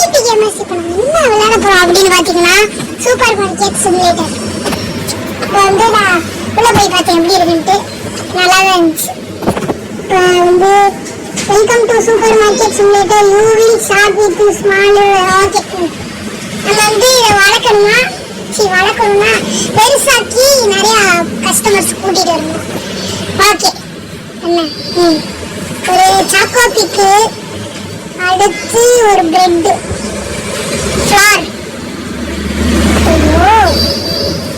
வீட்டு கேமர்ஸ் இப்போ நம்ம என்ன விளையாட போறோம் அப்படின்னு பாத்தீங்கன்னா சூப்பர் மார்க்கெட் சிமுலேட்டர். இப்போ வந்து நான் உள்ள போய் பார்த்தேன் எப்படி இருக்குன்ட்டு. நல்லா தான் இருந்துச்சு. இப்போ வந்து welcome to super market simulator, you will shop with small rocket. நம்ம வந்து இதை வளர்க்கணும்னா பெருசாக்கி நிறைய கஸ்டமர்ஸ் கூட்டிட்டு வரணும். ஓகே என்ன ஒரு சாக்கோ பிக்கு, அடுத்து ஒரு பிரெட், ஃப்ளார். ஐயோ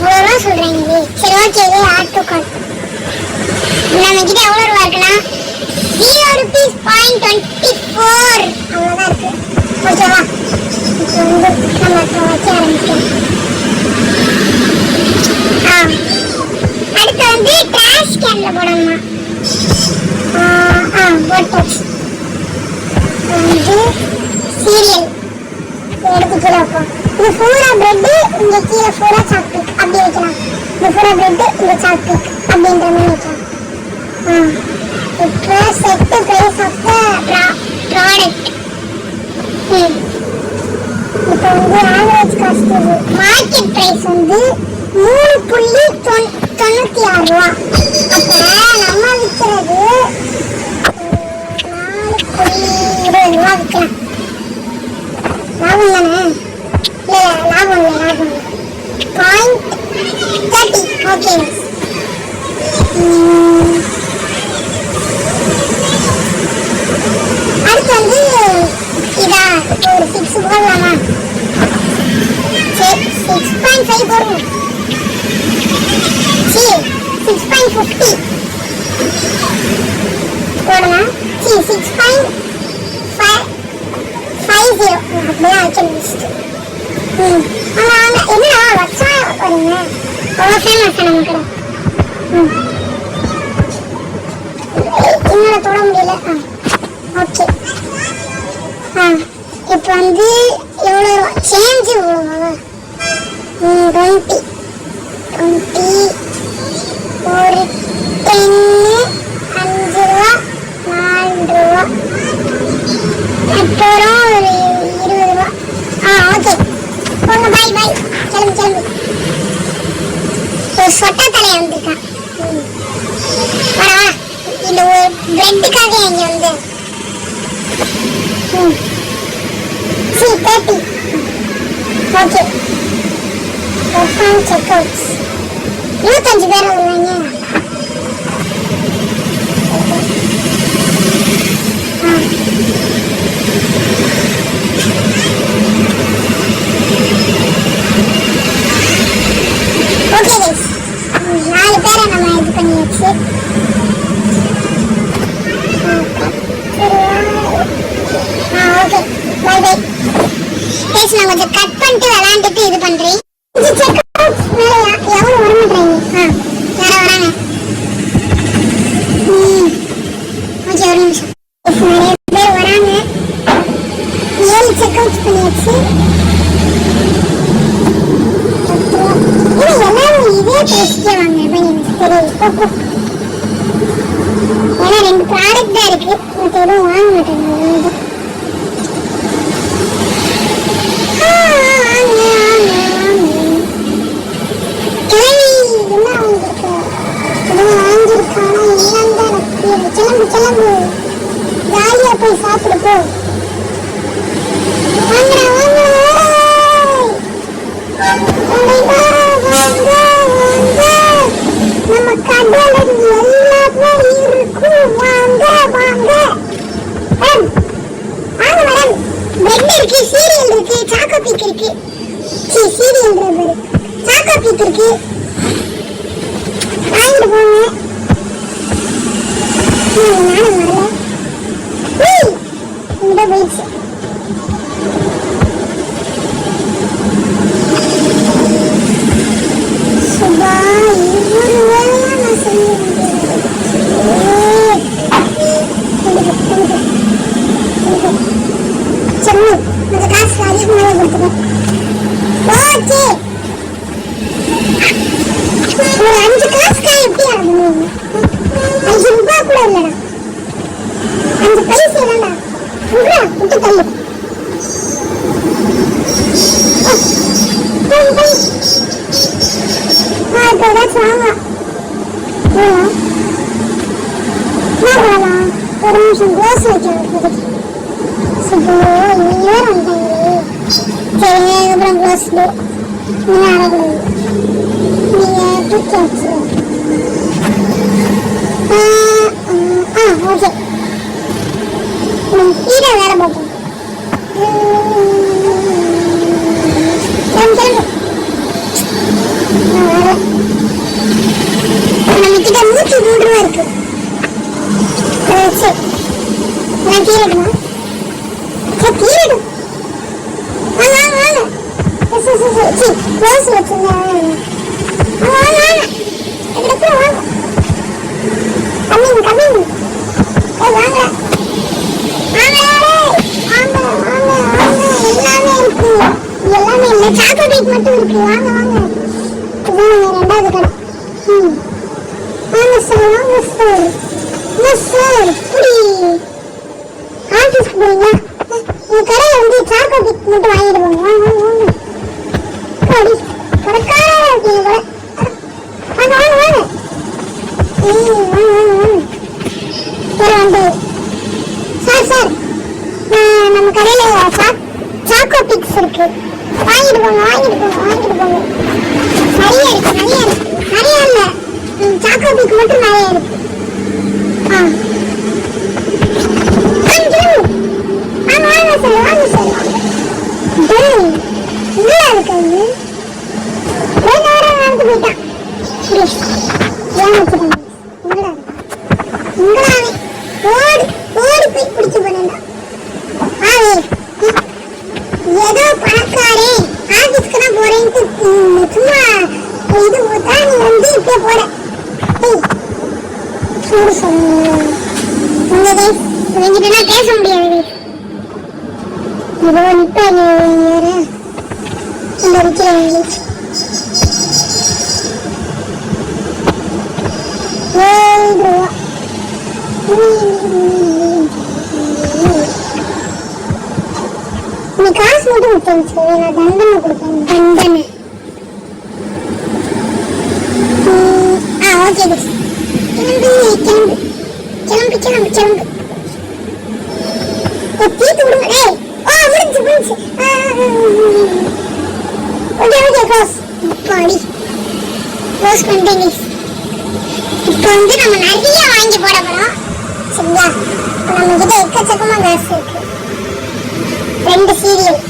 அவ்வளோதான் சொல்கிறீங்களே. சரி ஓகே, இதே ஆட்டோ கார்டு. நம்ம கிட்ட எவ்வளோ ரூபா இருக்குன்னா ₹0.24 அவ்வளோதான் இருக்கு. ஓகேவா? இப்போ வந்து நம்ம வைக்க ஆரம்பிக்கலாம். அடுத்து வந்து ட்ராஷ் கேன்ல போடணுமா? போட்டாச்சு. வந்து சீரியல் எடுத்து கீழே வைப்போம். இது பூரா பிரெட்டு, இங்க கீழே பூரா சாக்லேட் அப்படி வைக்கலாம். இது பூரா பிரெட்டு, இந்த சாக்லேட் அப்படின்ற மாதிரி வைக்கலாம். இப்போ set price of the product. இப்போ வந்து ஆவரேஜ் காஸ்ட் மார்க்கெட் பிரைஸ் வந்து ₹3.96. அப்ப நம்ம விற்கிறது ₹4.20 விற்கலாம். லாபம் தானே? இல்லை லாபம் இல்லை, லாபம் இல்லை. .30 ஓகே. அடுத்து வந்து இதா இப்போ ஒரு 6 போடலாமா? சரி 6.5 போடுவோம். 6.50 போடலாம். 6.50 அப்படிதான் வைக்கணும். என்னடா வச்சா வரீங்க, அவ்வளோ ஃபேமஸ் நம்ம கடை. என்னால் தொட முடியல. ஓகே. இப்போ வந்து எவ்வளோ சேஞ்சு எவ்வளோவா? 20 ஒரு 10 5 ரூபா 4 ரூபா அப்புறம் ஒரு 20 ரூபா. ஓகே போங்க, பாய் பாய், கிளம்பு. ஒரு சொட்டா தலையை வந்திருக்கான். வரவா இந்த ஒரு பிரெட்டுக்காக இங்கே வந்து 30 ஓகே. செக் அவுட்ஸ் 25 பேர் வருவாங்க. ஓகே கைஸ், 4 பேரை நம்ம இது பண்ணியாச்சு. Okay bye bye guys. நான் கொஞ்சம் கட் பண்ணிட்டு விளையாண்டுட்டு இது பண்றேன். எவ்வளோ வரமாட்டாங்க. யாரா வராங்க? ஓகே ஒரு நிமிஷம். நிறைய பேர் வராங்க. 7 செக் அவுட்ஸ் பண்ணியாச்சு. எல்லாரும் இதே பேசிக்கே வாங்க எனக்கு தெரியும். ஏன்னா 2 ப்ராடக்ட் தான் இருக்கு, மற்ற எதுவும் வாங்க மாட்டேங்க. கிளம்பு ஜாலியா போய் சாப்பிடு போ. நம்ம கடையில எல்லாமே இருக்கும். வாங்க வாங்க வாங்க மேடம். பிரெட் இருக்கு, சீரியல் இருக்கு, சாக்கோ பீக் இருக்கு. சீரியல் பாரு, சாக்கோ பீக் இருக்கு. வாங்கிட்டு போங்க. நானும் வரல. இந்த போயிடுச்சு. சுபா இவ்வளவு வேலையா நான் செய்ய சரி அந்த காசு அதிகமாக கொடுத்துருக்கேன். ஓகே ஒரு 5 காசுக்காக எப்படி ஆகணும்? 5 ரூபாய் கூட இல்லடா, 5 பைசா இல்லடா. விட்டு தள்ளு. க்ளோஸ் வைக்கலாம் இப்போதைக்கு. இப்போ இவங்க வேற வந்துட்டாங்களே. சரி அதுக்கப்புறம் க்ளோஸ் இன்னும் ஆடக்கூடாது. நீங்கள் தூக்கி வச்சு ஓகே ஹீரோ வேற பார்ப்போம். நம்ம கிட்ட 103 ரூபா இருக்கு. சரி நான் கீழடுமா கீழடும் வாங்க வாங்க வாங்க சரி க்ளோஸ் வச்சுருந்தேன். வாங்க வாங்க எதுக்கு வாங்க கம்மிங் கம்மிங் வாங்க வாங்க வாங்க வாங்க எல்லாமே இருக்கு. எல்லாமே இல்லை சாக்லேட் மட்டும் இருக்கு. வாங்க வாங்க இதுதான் ரெண்டாவது கடை. வாங்க சார் வாங்க சார். என்ன சார் இப்படி ஆஃபீஸ்க்கு போறீங்களா? இந்த கடையில் வந்து சாக்லேட் மட்டும் வாங்கிட்டு போங்க. வாங்க வாங்க வாங்க கடைக்காரா இருக்கீங்க கடை. வாங்க வாங்க வாங்க வந்து சார் சார் நம்ம கடையில் சாக்கோ பிக்ஸ் இருக்கு. வாங்கிட்டு போங்க வாங்கிட்டு போங்க வாங்கிட்டு போங்க. நிறைய இருக்கு நிறைய இருக்கு. நிறைய இல்லை சாக்கோ பிக் மட்டும் நிறைய இருக்கு. வாங்க வாங்க சார் வாங்க சார் இல்லை இருக்காது நடந்து போயிட்டான். ஏன் வச்சுட்டாங்க இங்களாவே ஓடி ஓடி போய் பிடிச்சு பண்ணா. ஏதோ பணக்காரே ஆபீஸ்க்கு தான் போறேன்ட்டு சும்மா இது தான் நீ வந்து இப்படியே போற. சூடு சொன்னதே இவங்கிட்ட பேச முடியாது. ஏதோ நிப்பாங்க வேற இந்த விற்கிறவங்க. 7 ரூபா நீ காசு மட்டும் விட்டுருச்சு. நான் தண்டனை கொடுப்பேன் தண்டனை. ஓகே கிளம்பு கிளம்பு கிளம்பு கிளம்பு கிளம்பு தீட்டு விடுங்க. முடிஞ்சு முடிஞ்சு ஓகே ஓகே க்ளோஸ். பாடி க்ளோஸ் பண்ணிட்டேங்க. இப்போ வந்து நம்ம நிறைய வாங்கி போட போறோம். சரிங்களா? நம்ம கிட்ட எக்கச்சக்கமா காசு இருக்கு. 2 சீரியல்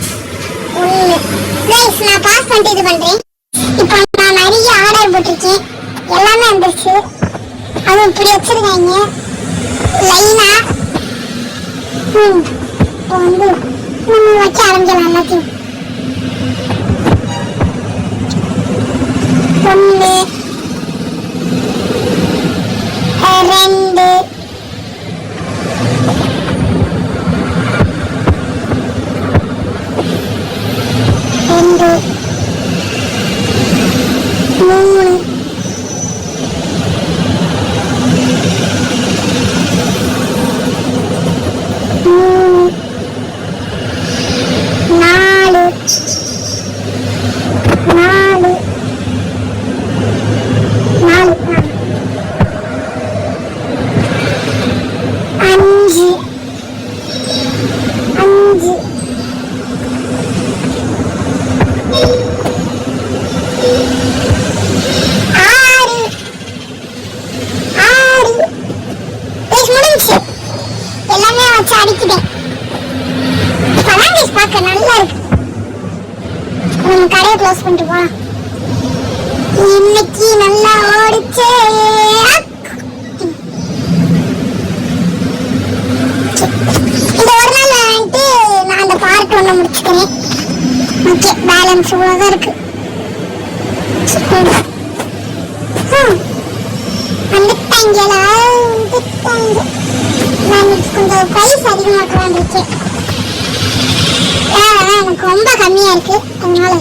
1 ப்ரைஸ் நான் பாஸ் பண்ணிட்டு இது பண்றேன். இப்போ நான் நிறைய ஆர்டர் போட்டிருக்கேன். எல்லாமே வந்துருச்சு. அது இப்படி வச்சிருக்காங்க லைனா. இப்போ வந்து நம்ம வைக்க ஆரம்பிக்கலாம் எல்லாத்தையும். 1 2 கடையை க்ளோஸ் பண்ணிட்டு வா. இன்னைக்கு நல்லா ஓடிச்சே. இந்த ஒரு நாள் வந்துட்டு நான் அந்த பார்ட் 1 முடிச்சுக்கிறேன். ஓகே பேலன்ஸ் இவ்வளோதான் இருக்கு. வந்துட்டாங்களா வந்துட்டாங்க. நான் கொஞ்சம் ப்ரைஸ் அதிகமாக்கலான்னு இருக்கேன். எனக்கு ரொம்ப கம்மியா இருக்கு. அதனால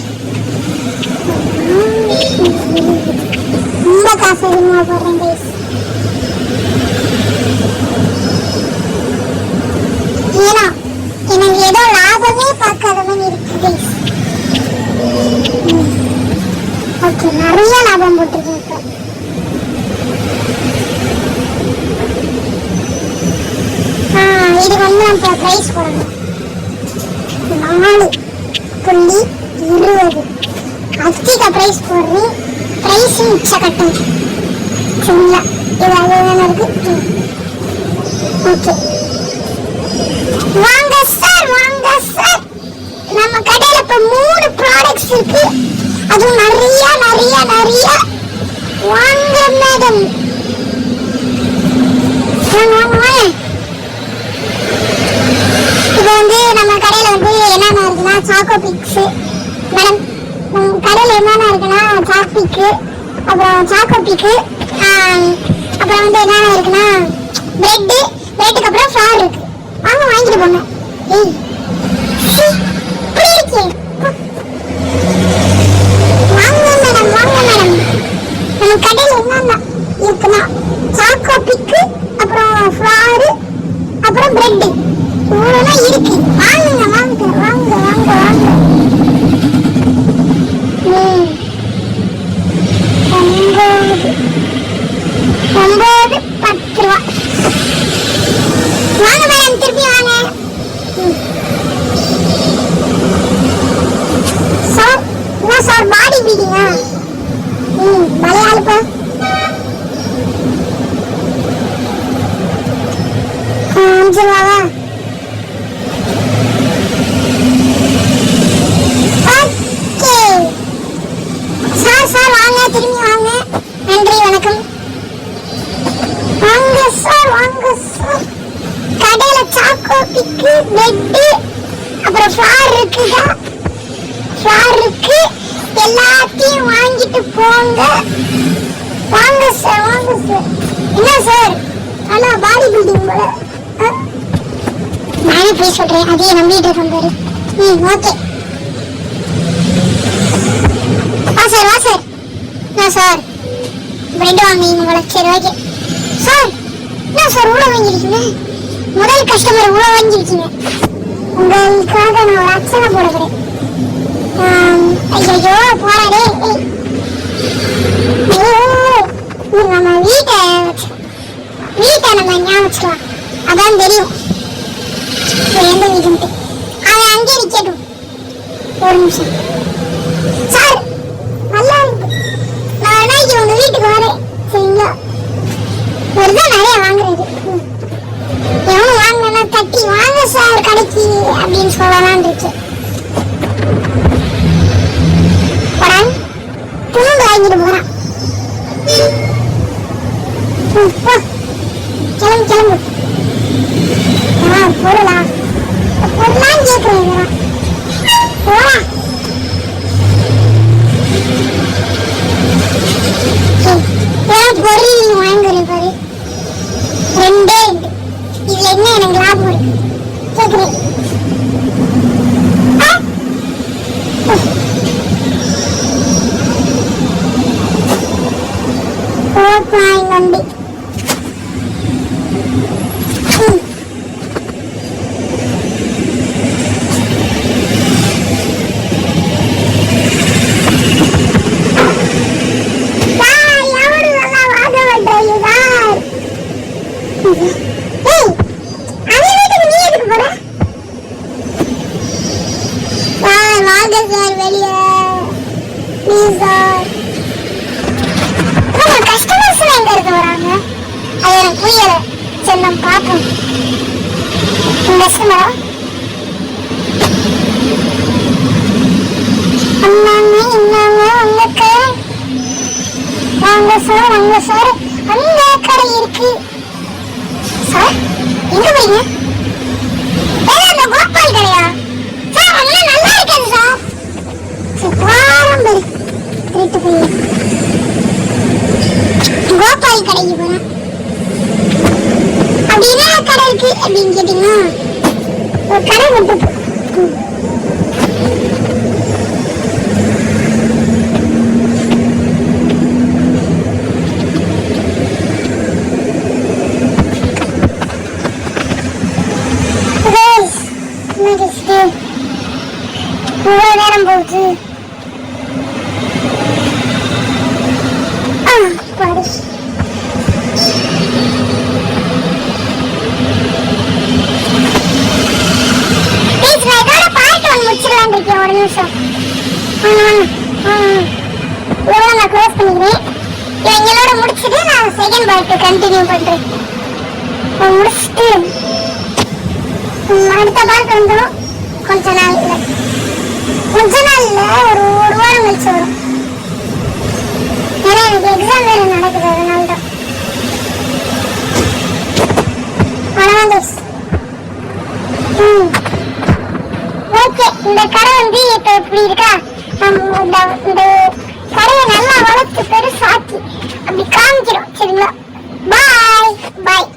ரொம்ப காசு அதிகமா போடுறேன் கைஸ். ஏன்னா எனக்கு ஏதோ லாபமே பார்க்காத மாதிரி இருக்கு கைஸ். ஓகே நிறைய லாபம் போட்டிருக்கேன். இப்போ 4.20. அதிக பிரைஸ் போடுறேன். பிரைஸ் உச்சக்கட்டம். சரிங்களா? இது அதுதானே இருக்கு. ஓகே, வாங்க சார், வாங்க சார். நம்ம கடையில இப்ப 3 ப்ராடக்ட்ஸ் இருக்கு. அதுவும் நிறைய நிறைய நிறைய. வாங்க மேடம், வாங்க வாங்க வாங்க. இப்போ வந்து நம்ம கடையில வந்து என்னென்ன இருக்குன்னா சாக்கோ பிக்ஸ். மேடம், நம்ம கடையில என்னென்ன இருக்குன்னா சாக்பிக்கு, அப்புறம் சாக்கோ பிக்கு, அப்புறம் வந்து என்னென்ன இருக்குன்னா பிரெட்டுக்கு அப்புறம் ஃப்ளார் இருக்கு. வாங்க வாங்கிட்டு போங்க. ஏய் இப்படி இருக்கே. வாங்க மேடம், வாங்க மேடம். நம்ம கடையில என்னென்ன இருக்குன்னா சாக்கோ பிக்கு, அப்புறம் ஃப்ளார், அப்புறம் பிரெட், இவ்வளோதான் இருக்கு. வாங்குங்க வாங்க வாங்க வாங்க வாங்க. 9-10 ரூபா. வாங்க மேடம், திருப்பி வாங்க. சார், என்ன சார் பாடி பில்டிங்கா? மலையாளப்பா. 5 ரூபாவா? ஓகே சார், சார் வாங்க, திரும்பி வாங்க. நன்றி, வணக்கம். வாங்க சார், வாங்க சார். கடையில சாக்கோ பிக்கு, பிரெட், அப்புறம் ஃப்ளார் இருக்குதா? ஃப்ளார் இருக்கு. எல்லாத்தையும் வாங்கிட்டு போங்க. வாங்க சார், வாங்க சார். என்ன சார், நல்லா பாடி பில்டிங் போல. நானே போய் சொல்றேன், அதையே நம்பிட்டு இருப்பாரு. ஓகே, வா சார், வா சார். என்ன சார், பிரெட் வாங்குவீங்க போல. சரி, ஓகே சார். என்ன சார் உள்ள வாங்கிருக்கீங்க? முதல் கஸ்டமர் உள்ள வாங்கிருக்கீங்க. உங்களுக்காக நான் ஒரு அச்சனை போட போறேன். ஐயோ போறாடே. நம்ம வீட்டை நம்ம ஞாபகம் வச்சுக்கலாம். அதான் தெரியும் எந்த வீடுன்ட்டு. அவன் அங்கே நிக்கட்டும். ஒரு நிமிஷம் சார், நல்லா இருக்கு. நான் வேணா உங்க வீட்டுக்கு வரேன், சரிங்களா? ஒருதான் நிறைய வாங்குறது. எவனும் வாங்கினா தட்டி வாங்க சார் கடைக்கு அப்படின்னு சொல்லலான் இருக்கு. துண்டு வாங்கிட்டு போறான். கிளம்பு கிளம்பு. பொருளா பொருளான்னு கேட்கிறேன். போறா. பொருள் வாங்குறேன் பாரு. 2 இதுல என்ன எனக்கு லாபம் இருக்கு கேக்குறேன். நம்பி சார், அந்த கடை இருக்கு சார். எங்க போறீங்க? அந்த கோபால் கடையா சார்? அதெல்லாம் நல்லா இருக்காது சார். பாரம்பரிய திருட்டு போய் கோபால் கடைக்கு போறேன். அப்படி என்ன கடை இருக்கு அப்படின்னு கேட்டீங்கன்னா ஒரு கடை மட்டும் நேரம் போகுது. பாட்டு ஒன்று முடிச்சிருவேன். இருக்கேன், ஒரு நிமிஷம். இதோட நான் க்ளோஸ் பண்ணிக்கிறேன். இவங்களோட முடிச்சுட்டு நான் செகண்ட் பார்ட் கண்டினியூ பண்றேன். முடிச்சுட்டு அடுத்த பார்ட் வந்துடும். கொஞ்ச நாள் இல்ல, ஒரு வாரம் கழிச்சு வரும். ஏன்னா எனக்கு எக்ஸாம் வேற நடக்குது, அதனால்தான். ஓகே, இந்த கடை வந்து இப்ப எப்படி இருக்கா, இந்த கடையை நல்லா வளர்த்து பெருசாக்கி அப்படி காமிக்கிறோம். சரிங்களா? பாய் பாய்.